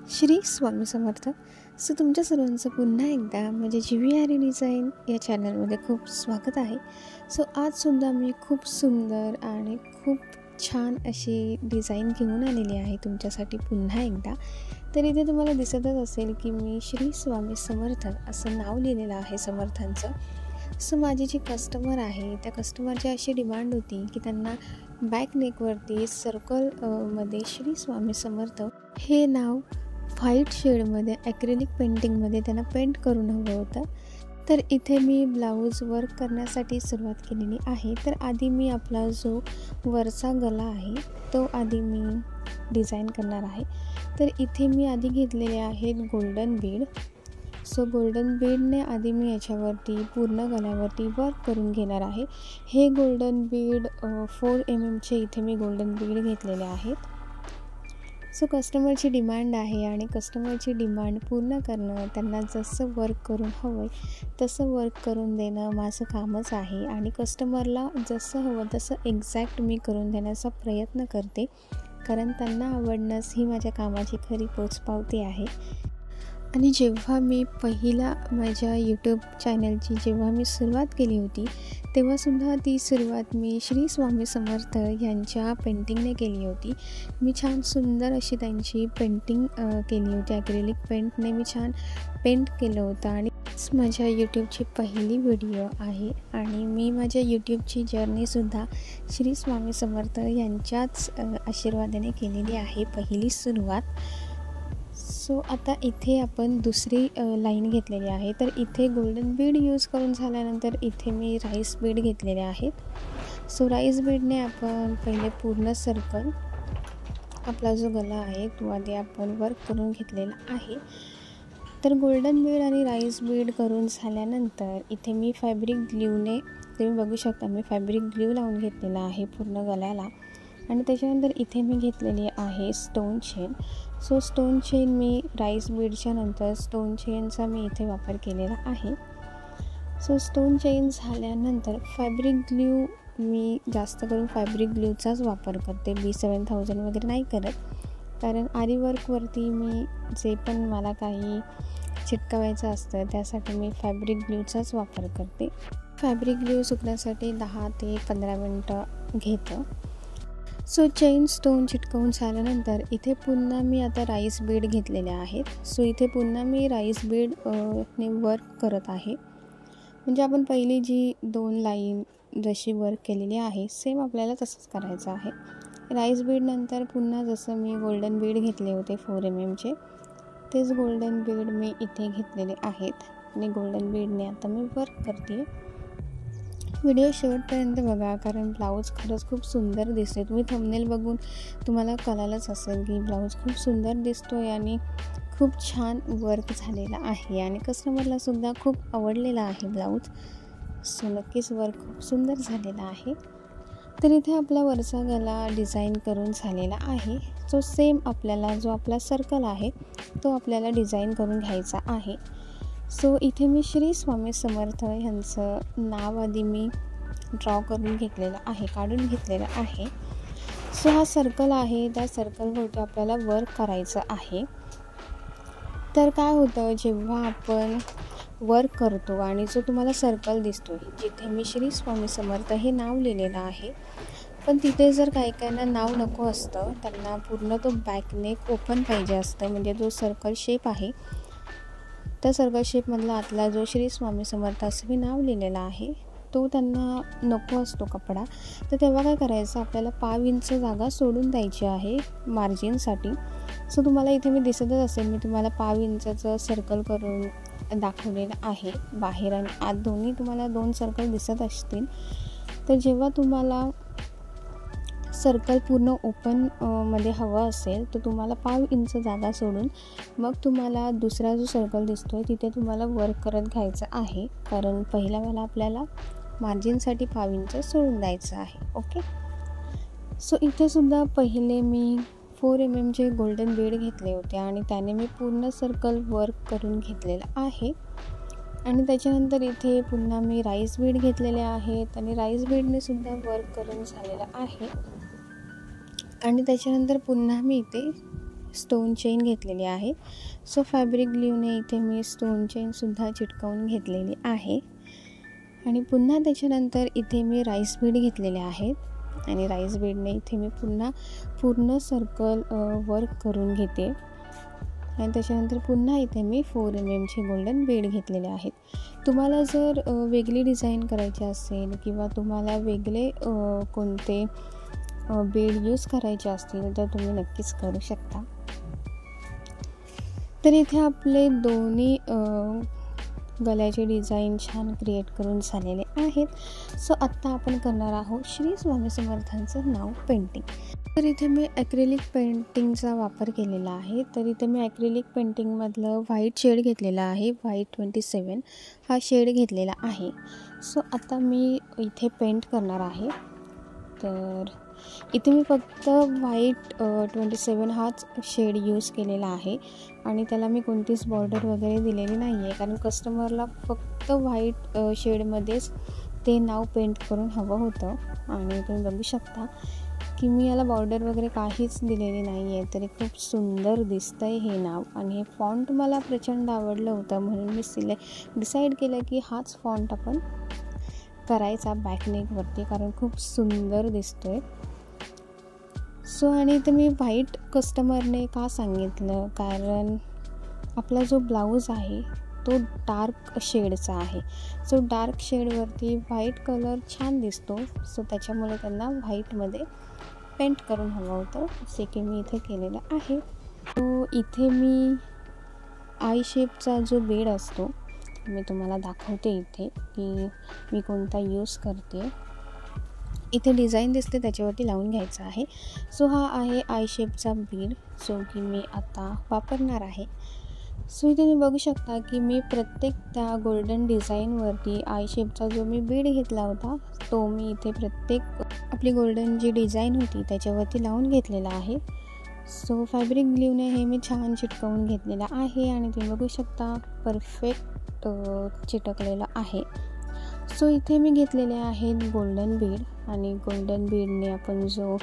Shri Swami Samarth. So तुमच्या सर्वांचं पुन्हा एकदा माझ्या GVRE डिझाईन या चॅनलमध्ये खूप स्वागत आहे. सो आजसुद्धा मी खूप सुंदर आणि खूप छान अशी डिझाईन घेऊन आलेली आहे तुमच्यासाठी पुन्हा एकदा. तर इथे तुम्हाला दिसतच असेल की मी श्री स्वामी समर्थ असं नाव लिहिलेलं आहे समर्थांचं. सो माझी जी कस्टमर आहे त्या कस्टमरची अशी डिमांड होती की त्यांना बॅक नेकवरती सर्कल मध्ये श्री स्वामी समर्थ हे नाव व्हाईट शेडमध्ये ॲक्रेलिक पेंटिंगमध्ये त्यांना पेंट करून हवं होतं. तर इथे मी ब्लाऊज वर्क करण्यासाठी सुरुवात केलेली आहे. तर आधी मी आपला जो वरचा गला आहे तो आधी मी डिझाईन करणार आहे. तर इथे मी आधी घेतलेले आहेत गोल्डन बीड. सो गोल्डन बीडने आधी मी याच्यावरती पूर्ण गल्यावरती वर्क करून घेणार आहे. हे गोल्डन बीड 4 mm इथे मी गोल्डन बीड घेतलेले आहेत. सो कस्टमरची डिमांड आहे आणि कस्टमरची डिमांड पूर्ण करणं, त्यांना जसं वर्क करून हवं आहे तसं वर्क करून देणं माझं कामच आहे. आणि कस्टमरला जसं हवं तसं एक्झॅक्ट मी करून देण्याचा प्रयत्न करते, कारण त्यांना आवडणंच ही माझ्या कामाची खरी पोचपावती आहे. आणि जेव्हा मी पहिला माझ्या यूट्यूब चॅनलची जेव्हा मी सुरुवात केली होती तेव्हासुद्धा ती सुरुवात मी श्री स्वामी समर्थ यांच्या पेंटिंगने केली होती. मी छान सुंदर अशी त्यांची पेंटिंग केली होती. ॲक्रेलिक पेंटने मी छान पेंट केलं होतं आणि माझ्या यूट्यूबची पहिली व्हिडिओ आहे. आणि मी माझ्या यूट्यूबची जर्नीसुद्धा श्री स्वामी समर्थ यांच्याच आशीर्वादाने केलेली आहे, पहिली सुरुवात. सो आता इथे आपण दुसरी लाईन घेतलेली आहे. तर इथे गोल्डन बीड यूज करून झाल्यानंतर इथे मी राईस बीड घेतलेले आहेत. सो राईस बीडने आपण पहिले पूर्ण सर्कल आपला जो गला आहे तो आधी आपण वर्क करून घेतलेला आहे. तर गोल्डन बीड आणि राईस बीड करून झाल्यानंतर इथे मी फॅब्रिक ग्ल्यूने, तुम्ही बघू शकता मी फॅब्रिक ग्ल्यू लावून घेतलेला आहे पूर्ण गल्याला. आणि त्याच्यानंतर इथे मी घेतलेली आहे stone chain. So stone chain मी राईस बीडच्या नंतर स्टोन चेनचा मी इथे वापर केलेला आहे. सो स्टोन चेन झाल्यानंतर फॅब्रिक ग्ल्यू मी जास्त करून फॅब्रिक ग्ल्यूचाच वापर करते, B7000 वगैरे नाही करत, कारण आरी वर्कवरती मी जे पण मला काही चिटकवायचं असतं त्यासाठी मी फॅब्रिक ग्ल्यूचाच वापर करते. फॅब्रिक ग्ल्यू सुकण्यासाठी 10 ते 15 मिनटं घेतं. सो चेन स्टोन चिटकवून झाल्यानंतर इथे पुन्हा मी आता राईस बीड घेतलेले आहेत. सो इथे पुन्हा मी राईस बीड ने वर्क करत आहे. म्हणजे आपण पहिली जी 2 लाईन जशी वर्क केलेली आहे सेम आपल्याला तसंच करायचं आहे. राईस बीड नंतर पुन्हा जसं मी गोल्डन बीड घेतले होते 4 mm तेच गोल्डन बीड मी इथे घेतलेले आहेत आणि गोल्डन बीडने आता मी वर्क करते. व्हिडिओ शेवटपर्यंत बघा, कारण ब्लाऊज खरंच खूप सुंदर दिसते. तुम्ही थंबनेल बघून तुम्हाला कळालंच असेल की ब्लाऊज खूप सुंदर दिसतोय आणि खूप छान वर्क झालेला आहे आणि कस्टमरलासुद्धा खूप आवडलेला आहे ब्लाऊज. सो नक्कीच वर्क खूप सुंदर झालेला आहे. तर इथे आपला वरचा गला डिझाईन करून झालेला आहे. जो सेम आपल्याला जो आपला सर्कल आहे तो आपल्याला डिझाईन करून घ्यायचा आहे. सो इथे मी श्री स्वामी समर्थ यांचं नाव आधी मी ड्रॉ करून घेतलेलं आहे, काढून घेतलेलं आहे. सो हा सर्कल आहे, त्या सर्कलवरती आपल्याला वर्क करायचं आहे. तर काय होतं, जेव्हा आपण वर्क करतो आणि जो तुम्हाला सर्कल दिसतो जिथे मी श्री स्वामी समर्थ हे नाव लिहिलेलं आहे, पण तिथे जर काही काहींना नाव नको असतं, त्यांना पूर्ण तो बॅकनेक ओपन पाहिजे असतं. म्हणजे जो सर्कल शेप आहे त्या सर्कल शेपमधला आतला जो श्री स्वामी समर्थ असं मी नाव लिहिलेलं आहे तो त्यांना नको असतो कपडा. तर तेव्हा काय करायचं, आपल्याला 5 इंच जागा सोडून द्यायची आहे मार्जिनसाठी. सो तुम्हाला इथे मी दिसतच असेल, मी तुम्हाला 5 इंचचं सर्कल करून दाखवलेलं आहे. बाहेर आणि आत दोन्ही तुम्हाला 2 सर्कल दिसत असतील. तर जेव्हा तुम्हाला सर्कल पूर्ण ओपन मध्ये हवं असेल तर तुम्हाला 5 इंच जागा सोडून मग तुम्हाला दुसरा जो सर्कल दिसतोय तिथे तुम्हाला वर्क करत घ्यायचं आहे, कारण पहिल्यावाला आपल्याला मार्जिनसाठी 5 इंच सोडून द्यायचं आहे. ओके. सो इथे सुद्धा पहिले मी 4 mm गोल्डन बीड घेतले होते आणि त्याने मी पूर्ण सर्कल वर्क करून घेतलेलं आहे. आणि त्याच्यानंतर इथे पुन्हा मी राईस बीड घेतलेले आहेत आणि राईस बीडने सुद्धा वर्क करून झालेलं आहे. आणि त्याच्यानंतर पुन्हा मी इथे स्टोन चेन घेतलेली आहे. सो फॅब्रिक ग्ल्यूने इथे मी स्टोन चेनसुद्धा चिटकवून घेतलेली आहे. आणि पुन्हा त्याच्यानंतर इथे मी राईस बीड घेतलेले आहेत आणि राईस बीडने इथे मी पुन्हा पूर्ण सर्कल वर्क करून घेते. आणि त्याच्यानंतर पुन्हा इथे मी 4 mm चे गोल्डन बीड घेतलेले आहेत. तुम्हाला जर वेगळी डिझाईन करायची असेल किंवा तुम्हाला वेगळे कोणते बीड यूज करायचे असतील तर तुम्ही नक्कीच करू शकता. तर इथे आपले दोन्ही गळ्याचे डिझाईन छान क्रिएट करून झालेले आहेत. सो आत्ता आपण करणार आहोत श्री स्वामी समर्थांचं नाव पेंटिंग. तर इथे मी ॲक्रेलिक पेंटिंगचा वापर केलेला आहे. तर इथे मी ॲक्रेलिक पेंटिंगमधलं व्हाईट शेड घेतलेला आहे. व्हाईट 27 हा शेड घेतलेला आहे. सो आता मी इथे पेंट करणार आहे. तर इथे मी फक्त व्हाईट 27 हाच शेड यूज केलेला आहे आणि त्याला मी कोणतीच बॉर्डर वगैरे दिलेली नाही आहे, कारण कस्टमरला फक्त व्हाईट शेडमध्येच ते नाव पेंट करून हवं होतं. आणि तुम्ही बघू शकता की मी याला बॉर्डर वगैरे काहीच दिलेली नाही आहे, तरी खूप सुंदर दिसतं आहे हे नाव. आणि हे फॉन्ट मला प्रचंड आवडलं होतं, म्हणून मी डिसाईड केलं की हाच फॉन्ट आपण करायचा बॅकनेकवरती, कारण खूप सुंदर दिसतो आहे. सो आणि इथे मी व्हाईट कस्टमरने का सांगितलं, कारण आपला जो ब्लाऊज आहे तो डार्क शेडचा आहे. सो डार्क शेडवरती व्हाईट कलर छान दिसतो. सो त्याच्यामुळे त्यांना व्हाईटमध्ये पेंट करून हवं होतं, असे की मी इथे केलेलं आहे. तो इथे मी आय शेपचा जो बेड असतो मी तुम्हाला दाखवते इथे की मी कोणता यूज करते. इथे डिझाईन दिसते त्याच्यावरती लावून घ्यायचा आहे. सो हा आहे आय शेपचा बीड, जो की मी आता वापरणार आहे. सो इथे तुम्ही बघू शकता की मी प्रत्येक त्या गोल्डन डिझाईनवरती आय शेपचा जो मी बीड घेतला होता तो मी इथे प्रत्येक आपली गोल्डन जी डिझाईन होती त्याच्यावरती लावून घेतलेला आहे. सो फॅब्रिक ग्ल्यूने हे मी छान चिटकवून घेतलेलं आहे आणि तुम्ही बघू शकता परफेक्ट चिटकलेलं आहे. सो इथे मी घेतलेले आहेत गोल्डन बीड आणि गोल्डन बीडने आपण जो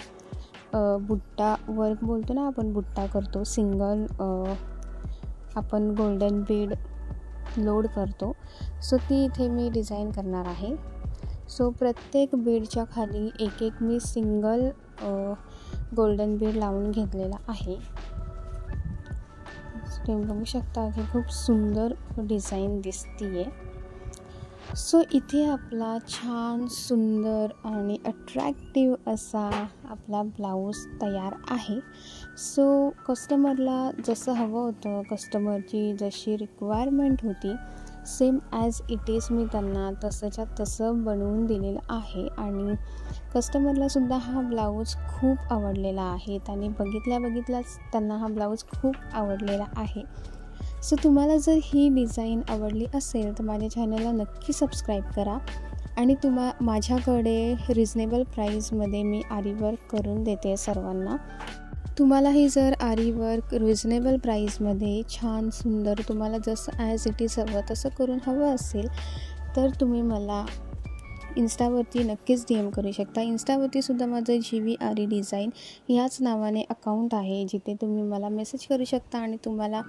बुट्टा वर्क बोलतो ना, आपण बुट्टा करतो सिंगल, आपण गोल्डन बीड लोड करतो. सो ती इथे मी डिझाईन करणार आहे. सो प्रत्येक बीडच्या खाली एक मी सिंगल गोल्डन बीड लावून घेतलेला आहे. तुम्ही बघू शकता की खूप सुंदर डिझाईन दिसतीये. सो इथे आपला छान सुंदर आणि अट्रॅक्टिव्ह असा आपला ब्लाऊज तयार आहे. सो कस्टमरला जसं हवं होतं, कस्टमरची जशी रिक्वायरमेंट होती same as it is me त्यांना तसंच्या तसं बनवून दिलेलं आहे. आणि कस्टमरलासुद्धा हा ब्लाऊज खूप आवडलेला आहे. त्यांनी बघितल्याच त्यांना हा ब्लाऊज खूप आवडलेला आहे. सो तुम्हाला जर ही डिझाईन आवडली असेल तर माझ्या चॅनलला नक्की सबस्क्राईब करा. आणि माझ्याकडे रिजनेबल प्राईजमध्ये मी आरी वर्क करून देते सर्वांना. तुम्हालाही जर आरी वर्क रिजनेबल प्राईजमध्ये छान सुंदर तुम्हाला जसं ॲज इट इज हवं तसं करून हवं असेल तर तुम्ही मला इन्स्टावरती नक्कीच DM करू शकता. इन्स्टावरतीसुद्धा माझं GV आरी डिझाईन ह्याच नावाने अकाउंट आहे, जिथे तुम्ही मला मेसेज करू शकता आणि तुम्हाला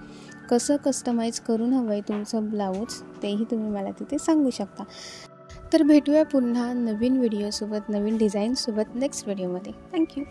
कसं कस्टमाइज करून हवं आहे तुमचं ब्लाऊज तेही तुम्ही मला तिथे सांगू शकता. तर भेटूया पुन्हा नवीन व्हिडिओसोबत, नवीन डिझाईनसोबत नेक्स्ट व्हिडिओमध्ये. थँक्यू.